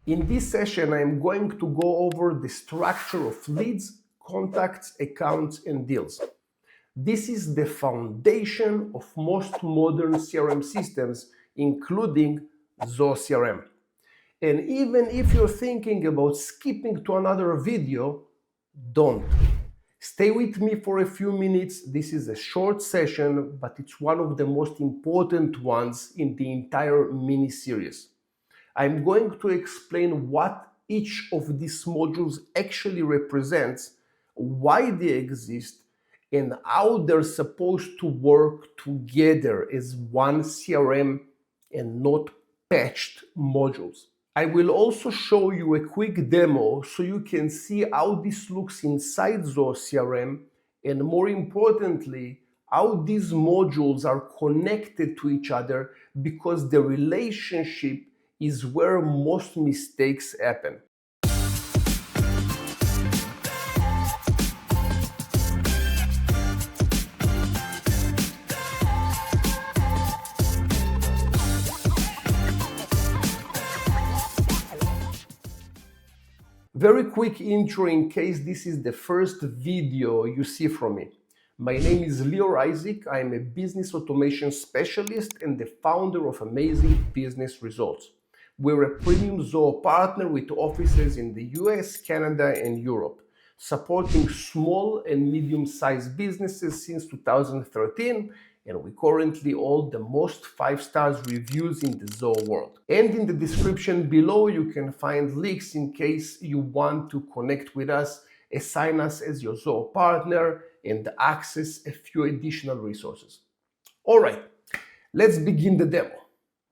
In this session, I am going to go over the structure of leads, contacts, accounts, and deals. This is the foundation of most modern CRM systems, including Zoho CRM. And even if you're thinking about skipping to another video, don't. Stay with me for a few minutes. This is a short session, but it's one of the most important ones in the entire mini-series. I'm going to explain what each of these modules actually represents, why they exist, and how they're supposed to work together as one CRM and not patched modules. I will also show you a quick demo so you can see how this looks inside Zoho CRM, and more importantly, how these modules are connected to each other, because the relationship is where most mistakes happen. Very quick intro in case this is the first video you see from me. My name is Lior Izik. I am a business automation specialist and the founder of Amazing Business Results. We're a premium Zoho partner with offices in the US, Canada, and Europe, supporting small and medium-sized businesses since 2013, and we currently hold the most 5-star reviews in the Zoho world. And in the description below, you can find links in case you want to connect with us, assign us as your Zoho partner, and access a few additional resources. All right, let's begin the demo.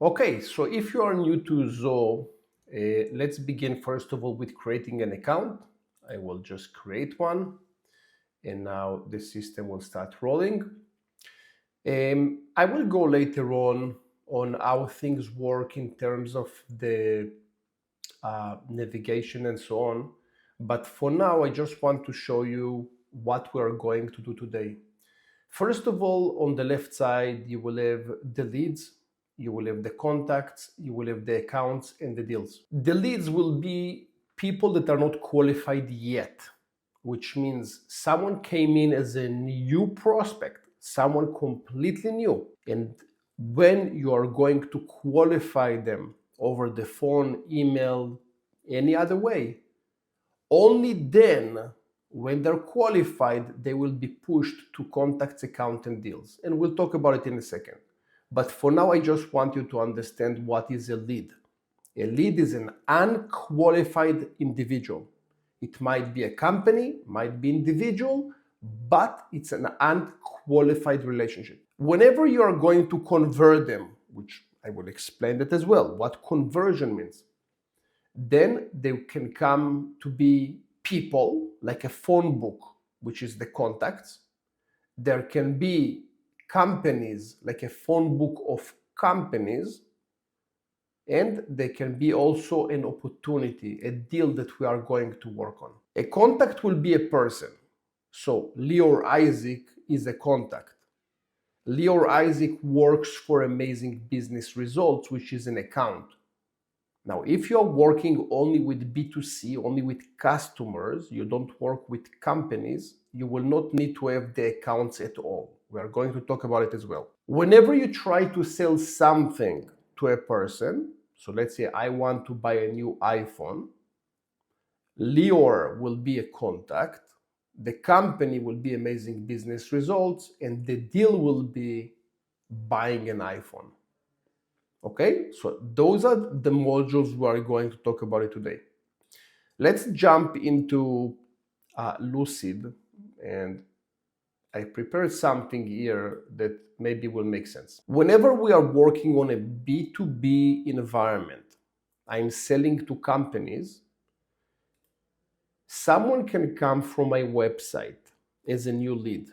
Okay, so if you are new to Zoho, let's begin first of all with creating an account. I will just create one, and now the system will start rolling. I will go later on how things work in terms of the navigation and so on. But for now, I just want to show you what we are going to do today. First of all, on the left side, you will have the leads, you will have the contacts, you will have the accounts and the deals. The leads will be people that are not qualified yet, which means someone came in as a new prospect, someone completely new. And when you are going to qualify them over the phone, email, any other way, only then, when they're qualified, they will be pushed to contacts, account, and deals. And we'll talk about it in a second. But for now, I just want you to understand what is a lead. A lead is an unqualified individual. It might be a company, might be individual, but it's an unqualified relationship. Whenever you are going to convert them, which I will explain that as well, what conversion means, then they can come to be people, like a phone book, which is the contacts. There can be companies, like a phone book of companies, and they can be also an opportunity, a deal that we are going to work on. A contact will be a person. So Lior Izik is a contact. Lior Izik works for Amazing Business Results, which is an account. Now, if you're working only with B2C, only with customers, you don't work with companies, you will not need to have the accounts at all. We are going to talk about it as well. Whenever you try to sell something to a person, so let's say I want to buy a new iPhone, Lior will be a contact, the company will be Amazing Business Results, and the deal will be buying an iPhone. Okay, so those are the modules we are going to talk about it today. Let's jump into Lucid, and I prepared something here that maybe will make sense. Whenever we are working on a B2B environment, I'm selling to companies, someone can come from my website as a new lead,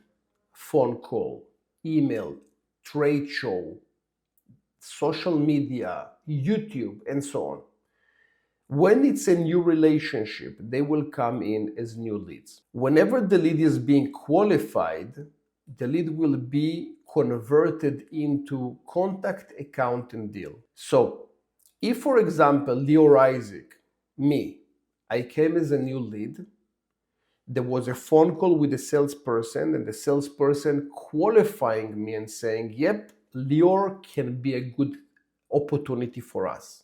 phone call, email, trade show, social media, YouTube, and so on. When it's a new relationship, they will come in as new leads. Whenever the lead is being qualified, the lead will be converted into contact, account, and deal. So if, for example, Lior Izik me. I came as a new lead. There was a phone call with the salesperson, and the salesperson qualifying me and saying, yep, Lior can be a good opportunity for us.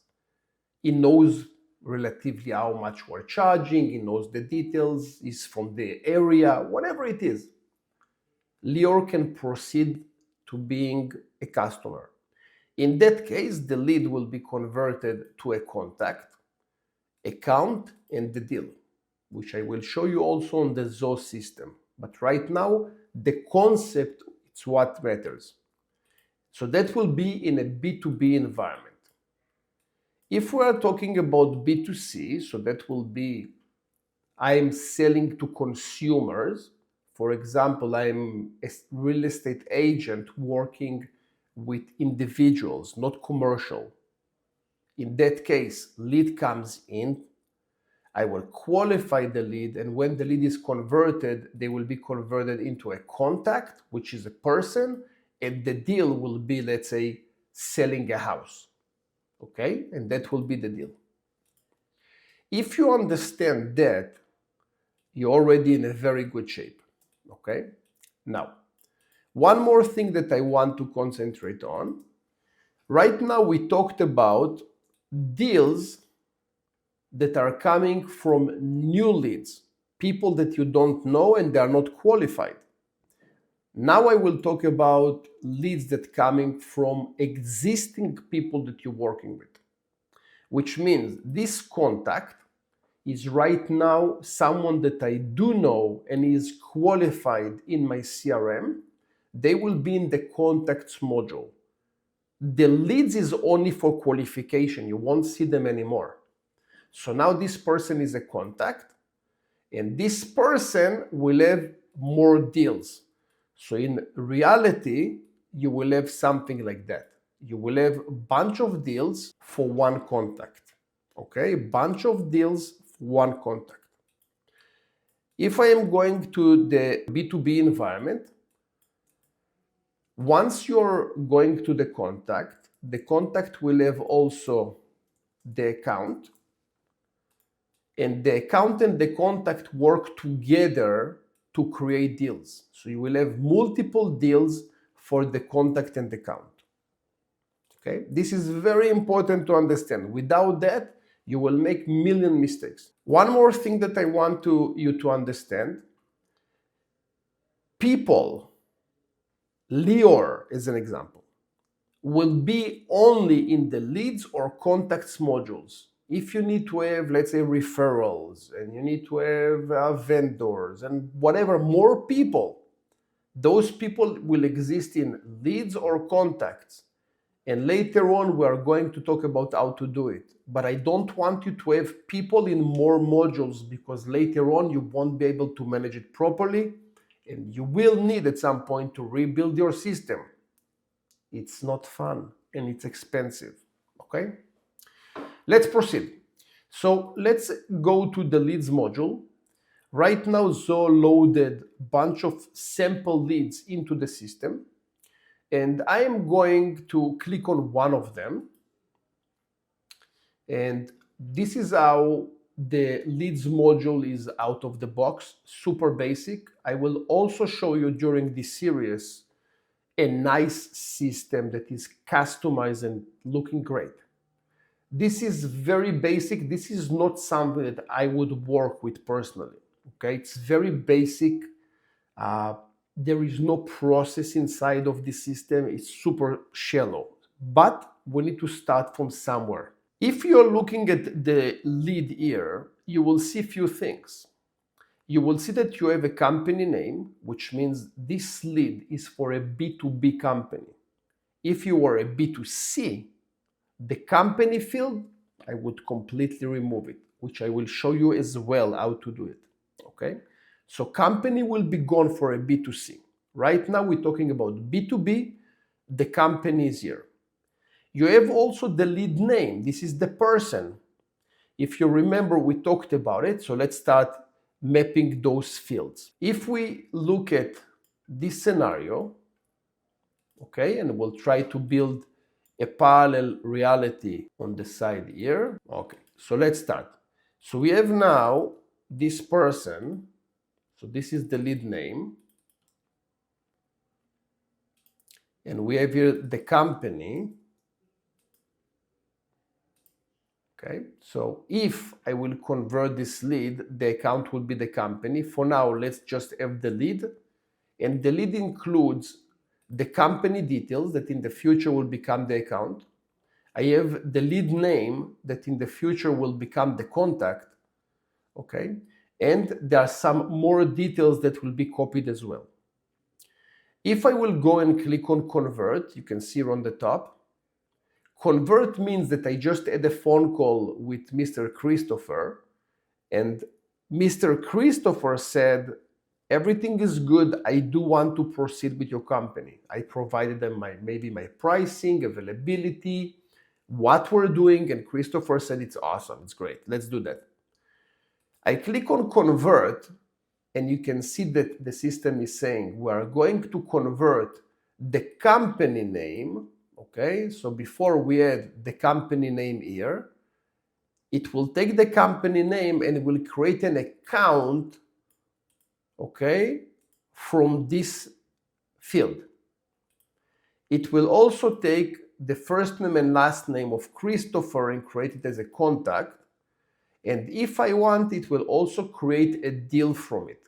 He knows relatively how much we're charging, he knows the details, he's from the area, whatever it is. Lior can proceed to being a customer. In that case, the lead will be converted to a contact, account, and the deal, which I will show you also on the Zoho system. But right now, the concept is what matters. So that will be in a B2B environment. If we are talking about B2C, so that will be I'm selling to consumers. For example, I'm a real estate agent working with individuals, not commercial. In that case, lead comes in, I will qualify the lead, and when the lead is converted, they will be converted into a contact, which is a person, and the deal will be, let's say, selling a house. Okay? And that will be the deal. If you understand that, you're already in a very good shape. Okay? Now, one more thing that I want to concentrate on. Right now, we talked about deals that are coming from new leads, people that you don't know and they are not qualified. Now I will talk about leads that coming from existing people that you're working with, which means this contact is right now someone that I do know and is qualified in my CRM. They will be in the contacts module. The leads is only for qualification. You won't see them anymore. So now this person is a contact, and this person will have more deals. So in reality, you will have something like that. You will have a bunch of deals for one contact. Okay, a bunch of deals for one contact. If I am going to the B2B environment, once you're going to the contact will have also the account, and the account and the contact work together to create deals. So you will have multiple deals for the contact and the account. Okay, this is very important to understand. Without that, you will make million mistakes. One more thing that I want you to understand. People, Lior as an example, will be only in the leads or contacts modules. If you need to have, let's say, referrals, and you need to have vendors and whatever, more people, those people will exist in leads or contacts. And later on, we are going to talk about how to do it. But I don't want you to have people in more modules, because later on, you won't be able to manage it properly. And you will need at some point to rebuild your system. It's not fun and it's expensive. Okay? Let's proceed. So let's go to the leads module. Right now, Zoho loaded a bunch of sample leads into the system. And I am going to click on one of them. And this is how the leads module is out of the box, super basic. I will also show you during this series a nice system that is customized and looking great. This is very basic. This is not something that I would work with personally. Okay, it's very basic. There is no process inside of the system. It's super shallow, but we need to start from somewhere. If you're looking at the lead here, you will see a few things. You will see that you have a company name, which means this lead is for a B2B company. If you are a B2C, the company field, I would completely remove it, which I will show you as well how to do it. Okay? So company will be gone for a B2C. Right now we're talking about B2B, the company is here. You have also the lead name. This is the person. If you remember, we talked about it. So let's start mapping those fields. If we look at this scenario, okay, and we'll try to build a parallel reality on the side here. Okay, so let's start. So we have now this person. So this is the lead name. And we have here the company. Okay, so if I will convert this lead, the account will be the company. For now, let's just have the lead. And the lead includes the company details that in the future will become the account. I have the lead name that in the future will become the contact. Okay, and there are some more details that will be copied as well. If I will go and click on convert, you can see on the top, convert means that I just had a phone call with Mr. Christopher, and Mr. Christopher said, everything is good, I do want to proceed with your company. I provided them maybe my pricing, availability, what we're doing, and Christopher said it's awesome, it's great, let's do that. I click on convert, and you can see that the system is saying we are going to convert the company name. Okay, so before we had the company name here, it will take the company name and it will create an account, okay, from this field. It will also take the first name and last name of Christopher and create it as a contact. And if I want, it will also create a deal from it.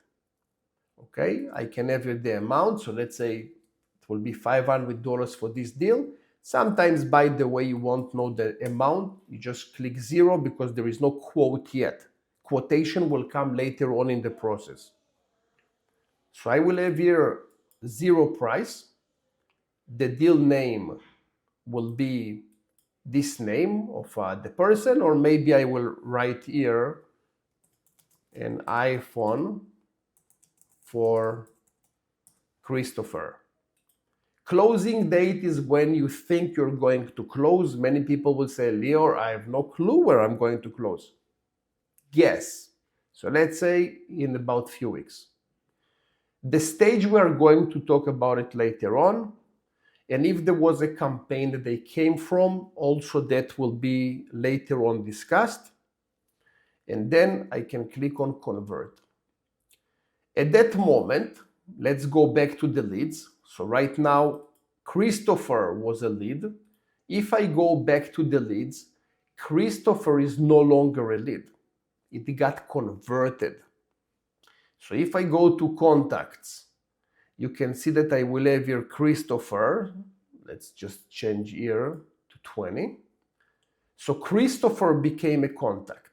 Okay, I can have the amount. So let's say it will be $500 for this deal. Sometimes, by the way, you won't know the amount. You just click 0 because there is no quote yet. Quotation will come later on in the process. So I will have here 0 price. The deal name will be this name of the person, or maybe I will write here an iPhone for Christopher. Closing date is when you think you're going to close. Many people will say, Lior, I have no clue where I'm going to close. Guess. So let's say in about a few weeks. The stage we are going to talk about it later on. And if there was a campaign that they came from, also that will be later on discussed. And then I can click on convert. At that moment, let's go back to the leads. So right now, Christopher was a lead. If I go back to the leads, Christopher is no longer a lead. It got converted. So if I go to contacts, you can see that I will have here Christopher. Let's just change here to 20. So Christopher became a contact.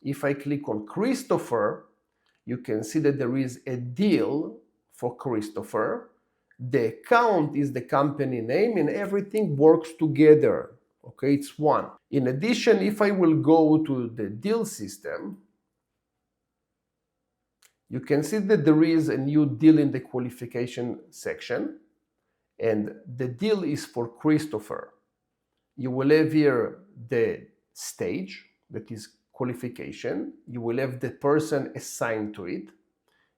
If I click on Christopher, you can see that there is a deal for Christopher. The account is the company name and everything works together. Okay, it's one. In addition, if I will go to the deal system, you can see that there is a new deal in the qualification section, and the deal is for Christopher. You will have here the stage, that is qualification. You will have the person assigned to it.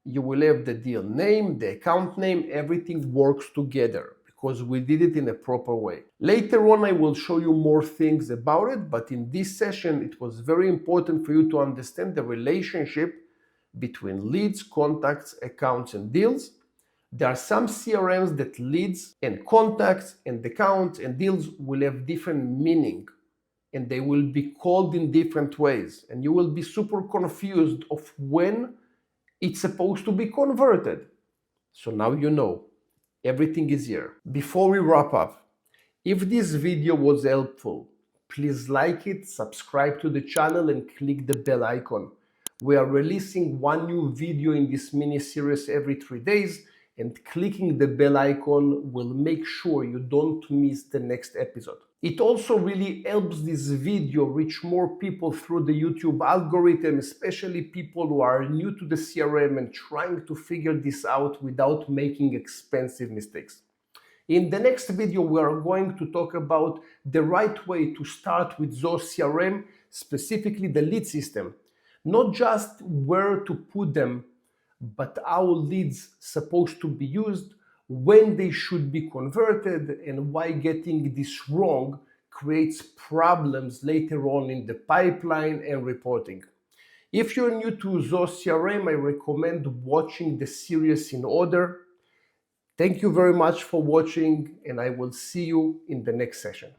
You will have the deal name, the account name, everything works together because we did it in a proper way. Later on, I will show you more things about it, but in this session, it was very important for you to understand the relationship between leads, contacts, accounts, and deals. There are some CRMs that leads and contacts and accounts and deals will have different meaning and they will be called in different ways. And you will be super confused of when it's supposed to be converted. So now you know, everything is here. Before we wrap up, if this video was helpful, please like it, subscribe to the channel and click the bell icon. We are releasing one new video in this mini series every 3 days, and clicking the bell icon will make sure you don't miss the next episode. It also really helps this video reach more people through the YouTube algorithm, especially people who are new to the CRM and trying to figure this out without making expensive mistakes. In the next video, we are going to talk about the right way to start with Zoho CRM, specifically the lead system. Not just where to put them, but how leads supposed to be used, when they should be converted, and why getting this wrong creates problems later on in the pipeline and reporting. If you're new to Zoho CRM, I recommend watching the series in order. Thank you very much for watching, and I will see you in the next session.